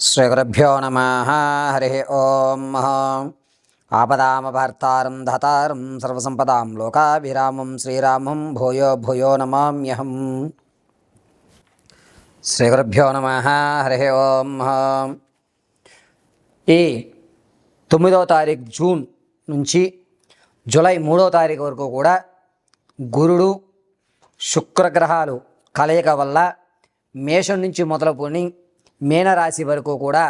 శ్రీగురుభ్యో నమః. హరి ఓం. ఆపదామపహర్తారం ధాతారం సర్వసంపదాం లోకాభిరామం శ్రీరామం భూయో భూయో నమామ్యహం. శ్రీగురుభ్యో నమః. హరి ఓం. ఈ 9వ తారీఖు జూన్ నుంచి జూలై 3వ తారీఖు వరకు కూడా గురుడు శుక్రగ్రహాలు కలయిక వల్ల మేషం నుంచి మొదలుకొని మీనరాశి వరకు కూడా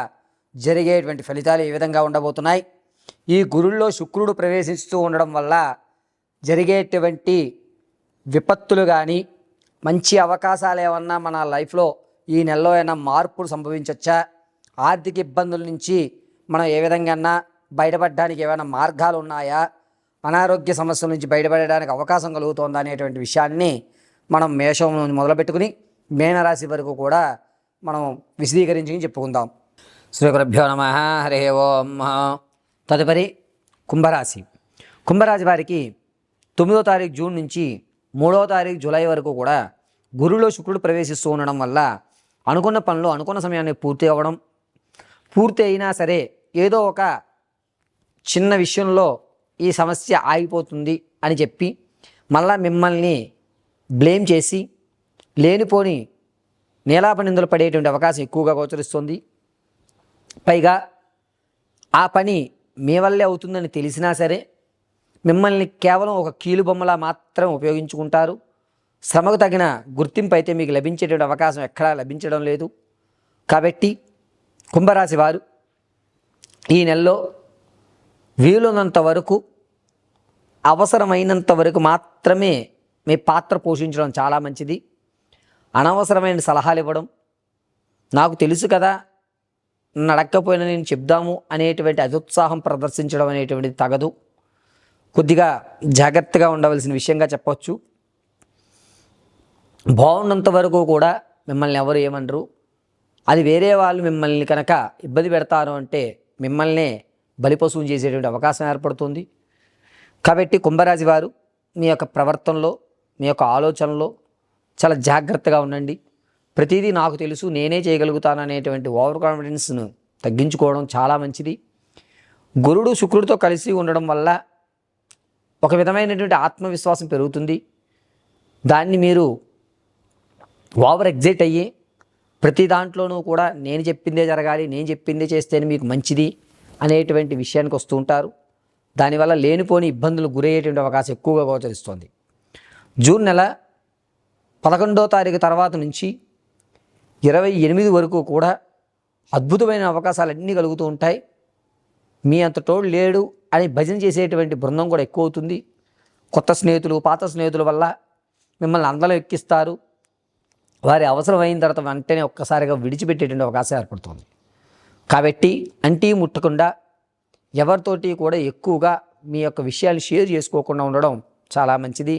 జరిగేటువంటి ఫలితాలు ఏ విధంగా ఉండబోతున్నాయి, ఈ గురుల్లో శుక్రుడు ప్రవేశిస్తూ ఉండడం వల్ల జరిగేటువంటి విపత్తులు కానీ మంచి అవకాశాలు ఏమన్నా మన లైఫ్లో ఈ నెలలో అయినా మార్పులు సంభవించవచ్చా, ఆర్థిక ఇబ్బందుల నుంచి మనం ఏ విధంగా బయటపడడానికి ఏమైనా మార్గాలు ఉన్నాయా, అనారోగ్య సమస్యల నుంచి బయటపడడానికి అవకాశం కలుగుతుందా అనేటువంటి విషయాన్ని మనం మేషం నుంచి మొదలుపెట్టుకుని మీనరాశి వరకు కూడా మనం విశదీకరించి చెప్పుకుందాం. శ్రీ గురుభ్యో నమః. హరి ఓం. తదుపరి కుంభరాశి. కుంభరాశి వారికి 9వ తారీఖు జూన్ నుంచి 3వ తారీఖు జూలై వరకు కూడా గురులో శుక్రుడు ప్రవేశిస్తూ ఉండడం వల్ల అనుకున్న పనులు అనుకున్న సమయానికి పూర్తి అయినా సరే ఏదో ఒక చిన్న విషయంలో ఈ సమస్య ఆగిపోతుంది అని చెప్పి మళ్ళా మిమ్మల్ని బ్లేమ్ చేసి లేనిపోని నీలాపనిందులు పడేటువంటి అవకాశం ఎక్కువగా గోచరిస్తుంది. పైగా ఆ పని మీ వల్లే అవుతుందని తెలిసినా సరే మిమ్మల్ని కేవలం ఒక కీలుబొమ్మలా మాత్రం ఉపయోగించుకుంటారు. శ్రమకు తగిన గుర్తింపు అయితే మీకు లభించేటువంటి అవకాశం ఎక్కడా లభించడం లేదు. కాబట్టి కుంభరాశి వారు ఈ నెలలో వీలున్నంత వరకు అవసరమైనంత వరకు మాత్రమే మీ పాత్ర పోషించడం చాలా మంచిది. అనవసరమైన సలహాలు ఇవ్వడం, నాకు తెలుసు కదా నడక్కపోయినా నేను చెప్దాము అనేటువంటి అత్యుత్సాహం ప్రదర్శించడం అనేటువంటిది తగదు. కొద్దిగా జాగ్రత్తగా ఉండవలసిన విషయంగా చెప్పవచ్చు. బాగున్నంత వరకు కూడా మిమ్మల్ని ఎవరు ఏమనరు. అది వేరే వాళ్ళు మిమ్మల్ని కనుక ఇబ్బంది పెడతారు అంటే మిమ్మల్నే బలిపశువు చేసేటువంటి అవకాశం ఏర్పడుతుంది. కాబట్టి కుంభరాశి వారు మీ యొక్క ప్రవర్తనలో మీ యొక్క ఆలోచనలో చాలా జాగ్రత్తగా ఉండండి. ప్రతిదీ నాకు తెలుసు నేనే చేయగలుగుతాను అనేటువంటి ఓవర్ కాన్ఫిడెన్స్ను తగ్గించుకోవడం చాలా మంచిది. గురుడు శుక్రుడితో కలిసి ఉండడం వల్ల ఒక విధమైనటువంటి ఆత్మవిశ్వాసం పెరుగుతుంది. దాన్ని మీరు ఓవర్ ఎగ్జైట్ అయ్యి ప్రతి దాంట్లోనూ కూడా నేను చెప్పిందే జరగాలి, నేను చెప్పిందే చేస్తేనే మీకు మంచిది అనేటువంటి విషయానికి వస్తూ ఉంటారు. దానివల్ల లేనిపోని ఇబ్బందులు గురయ్యేటువంటి అవకాశం ఎక్కువగా గోచరిస్తుంది. జూన్ నెల 11వ తారీఖు తర్వాత నుంచి 28 వరకు కూడా అద్భుతమైన అవకాశాలు అన్నీ కలుగుతూ ఉంటాయి. మీ అంత తోడు లేడు అని భజన చేసేటువంటి బృందం కూడా ఎక్కువ అవుతుంది. కొత్త స్నేహితులు పాత స్నేహితుల వల్ల మిమ్మల్ని అందలో ఎక్కిస్తారు. వారి అవసరమైన తర్వాత వెంటనే ఒక్కసారిగా విడిచిపెట్టేటువంటి అవకాశం ఏర్పడుతుంది. కాబట్టి అంటీ ముట్టకుండా ఎవరితోటి కూడా ఎక్కువగా మీ యొక్క విషయాలు షేర్ చేసుకోకుండా ఉండడం చాలా మంచిది.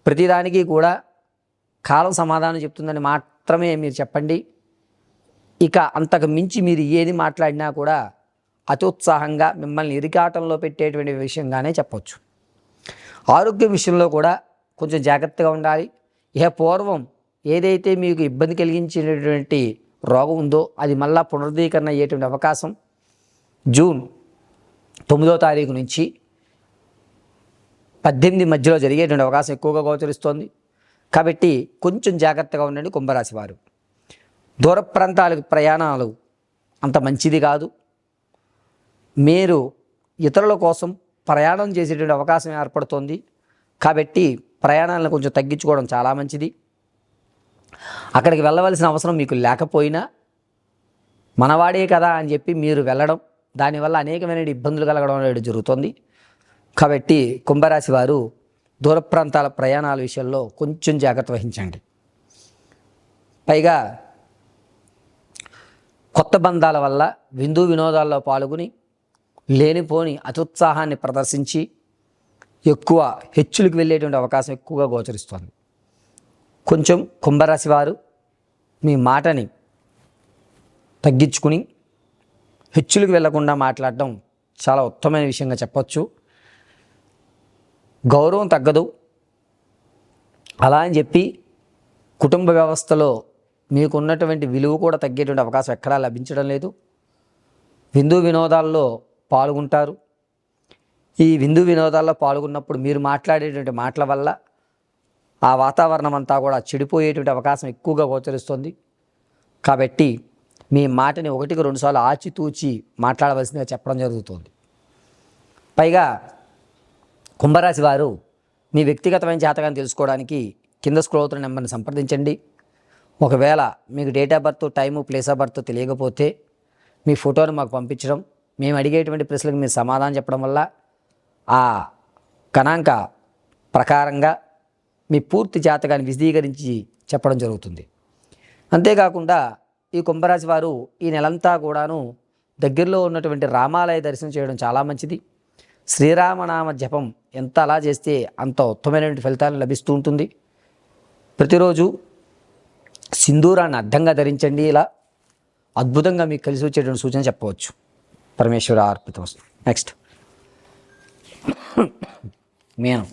ప్రతిదానికి కూడా కాలం సమాధానం చెప్తుందని మాత్రమే మీరు చెప్పండి. ఇక అంతకు మించి మీరు ఏది మాట్లాడినా కూడా అత్యుత్సాహంగా మిమ్మల్ని ఇరికాటంలో పెట్టేటువంటి విషయంగానే చెప్పవచ్చు. ఆరోగ్య విషయంలో కూడా కొంచెం జాగ్రత్తగా ఉండాలి. పూర్వం ఏదైతే మీకు ఇబ్బంది కలిగించేటువంటి రోగం ఉందో అది మళ్ళా పునరుద్ధీకరణ అయ్యేటువంటి అవకాశం జూన్ 9వ తారీఖు నుంచి 18 మధ్యలో జరిగేటువంటి అవకాశం ఎక్కువగా గోచరిస్తోంది. కాబట్టి కొంచెం జాగ్రత్తగా ఉండండి కుంభరాశి వారు. దూర ప్రాంతాలకు ప్రయాణాలు అంత మంచిది కాదు. మీరు ఇతరుల కోసం ప్రయాణం చేసేటువంటి అవకాశం ఏర్పడుతుంది. కాబట్టి ప్రయాణాలను కొంచెం తగ్గించుకోవడం చాలా మంచిది. అక్కడికి వెళ్ళవలసిన అవసరం మీకు లేకపోయినా మనవాడే కదా అని చెప్పి మీరు వెళ్ళడం, దానివల్ల అనేకమైన ఇబ్బందులు కలగడం అనేది జరుగుతుంది. కాబట్టి కుంభరాశి వారు దూర ప్రాంతాల ప్రయాణాల విషయంలో కొంచెం జాగ్రత్త వహించండి. పైగా కొత్త బంధాల వల్ల విందు వినోదాల్లో పాల్గొని లేనిపోని అత్యుత్సాహాన్ని ప్రదర్శించి ఎక్కువ హెచ్చులకు వెళ్ళేటువంటి అవకాశం ఎక్కువగా గోచరిస్తుంది. కొంచెం కుంభరాశి వారు మీ మాటని తగ్గించుకుని హెచ్చులకు వెళ్లకుండా మాట్లాడడం చాలా ఉత్తమమైన విషయంగా చెప్పచ్చు. గౌరవం తగ్గదు. అలా అని చెప్పి కుటుంబ వ్యవస్థలో మీకున్నటువంటి విలువ కూడా తగ్గేటువంటి అవకాశం ఎక్కడా లభించడం లేదు. విందు వినోదాల్లో పాల్గొంటారు. ఈ విందు వినోదాల్లో పాల్గొన్నప్పుడు మీరు మాట్లాడేటువంటి మాటల వల్ల ఆ వాతావరణం అంతా కూడా చెడిపోయేటువంటి అవకాశం ఎక్కువగా గోచరిస్తుంది. కాబట్టి మీ మాటని 1-2 సార్లు ఆచితూచి మాట్లాడవలసిందిగా చెప్పడం జరుగుతుంది. పైగా కుంభరాశి వారు మీ వ్యక్తిగతమైన జాతకాన్ని తెలుసుకోవడానికి కింద స్క్రోల్ అవుతున్న నెంబర్ని సంప్రదించండి. ఒకవేళ మీకు date of birth, time, place of birth తెలియకపోతే మీ ఫోటోను మాకు పంపించడం, మేము అడిగేటువంటి ప్రశ్నలకు మీరు సమాధానం చెప్పడం వల్ల ఆ గణాంక ప్రకారంగా మీ పూర్తి జాతకాన్ని విశదీకరించి చెప్పడం జరుగుతుంది. అంతేకాకుండా ఈ కుంభరాశి వారు ఈ నెలంతా కూడాను దగ్గరలో ఉన్నటువంటి రామాలయ దర్శనం చేయడం చాలా మంచిది. శ్రీరామనామ జపం ఎంత అలా చేస్తే అంత ఉత్తమమైనటువంటి ఫలితాలు లభిస్తూ ఉంటుంది. ప్రతిరోజు సింధూరాన్ని అడ్డంగా ధరించండి. ఇలా అద్భుతంగా మీకు కలిసి వచ్చేటువంటి సూచన చెప్పవచ్చు. పరమేశ్వర అర్పితమస్తు. నెక్స్ట్ మీనం.